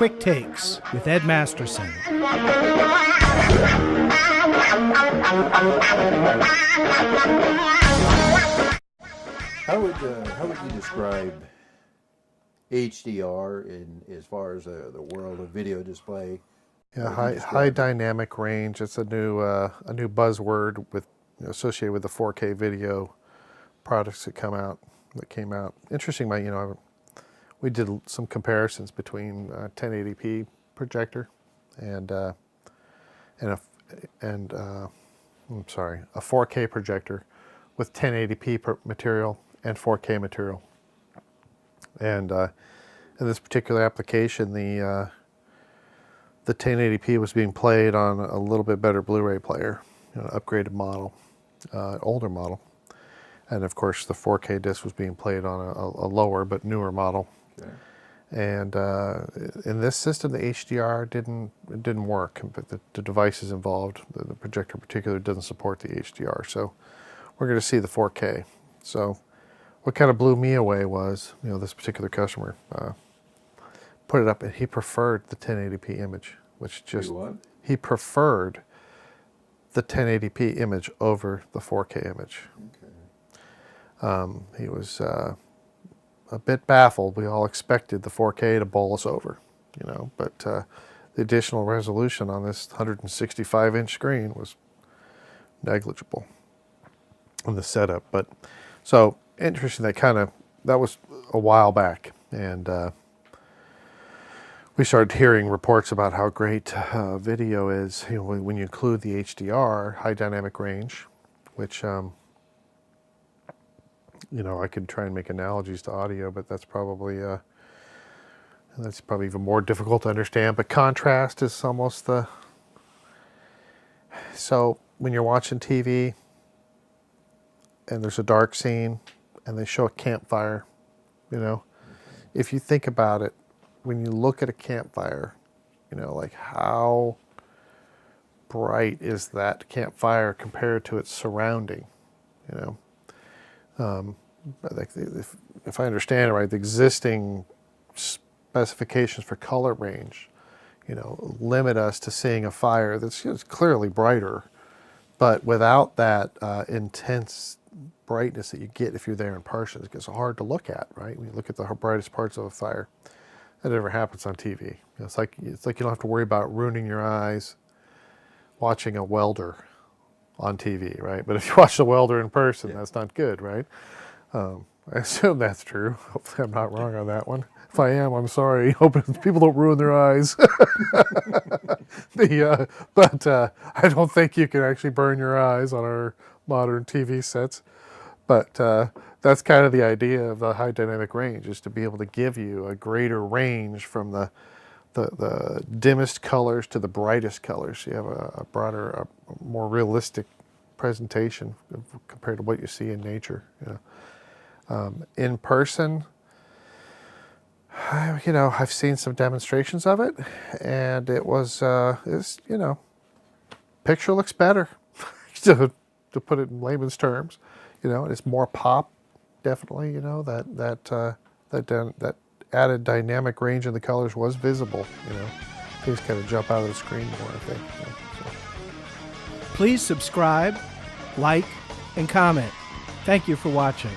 Quick Takes with Ed Masterson. How would you describe HDR as far as the world of video display? Yeah, high dynamic range. It's a new buzzword associated with the 4K video products that came out. Interesting, we did some comparisons between 1080p projector and a 4K projector with 1080p material and 4K material. And in this particular application, the 1080p was being played on a little bit better Blu-ray player, an upgraded model, older model. And of course, the 4K disc was being played on a lower but newer model. Okay. And in this system, the HDR didn't work. The devices involved, the projector in particular, doesn't support the HDR. So we're going to see the 4K. So what kind of blew me away was, this particular customer put it up, and he preferred the 1080p image, he preferred the 1080p image over the 4K image. Okay. He was a bit baffled. We all expected the 4K to bowl us over, but the additional resolution on this 165-inch screen was negligible in the setup. But so interesting. That was a while back, and we started hearing reports about how great video is. When you include the HDR, high dynamic range, which I could try and make analogies to audio, but that's probably even more difficult to understand. But contrast is almost so when you're watching TV and there's a dark scene and they show a campfire, if you think about it, when you look at a campfire, like how bright is that campfire compared to its surrounding, if I understand it right, the existing specifications for color range, limit us to seeing a fire that's clearly brighter, but without that intense brightness that you get if you're there in person. It gets hard to look at, right? When you look at the brightest parts of a fire, that never happens on TV. It's like you don't have to worry about ruining your eyes watching a welder on TV, right? But if you watch the welder in person, that's not good, right? I assume that's true. Hopefully I'm not wrong on that one. If I am, I'm sorry. Hoping people don't ruin their eyes. But I don't think you can actually burn your eyes on our modern TV sets. But that's kind of the idea of the high dynamic range, is to be able to give you a greater range from the dimmest colors to the brightest colors. You have a broader, a more realistic presentation compared to what you see in nature. In person, I've seen some demonstrations of it, and it was, picture looks better, to put it in layman's terms. It's more pop, definitely. That added dynamic range in the colors was visible. Things kind of jump out of the screen more, I think. Please subscribe, like, and comment. Thank you for watching.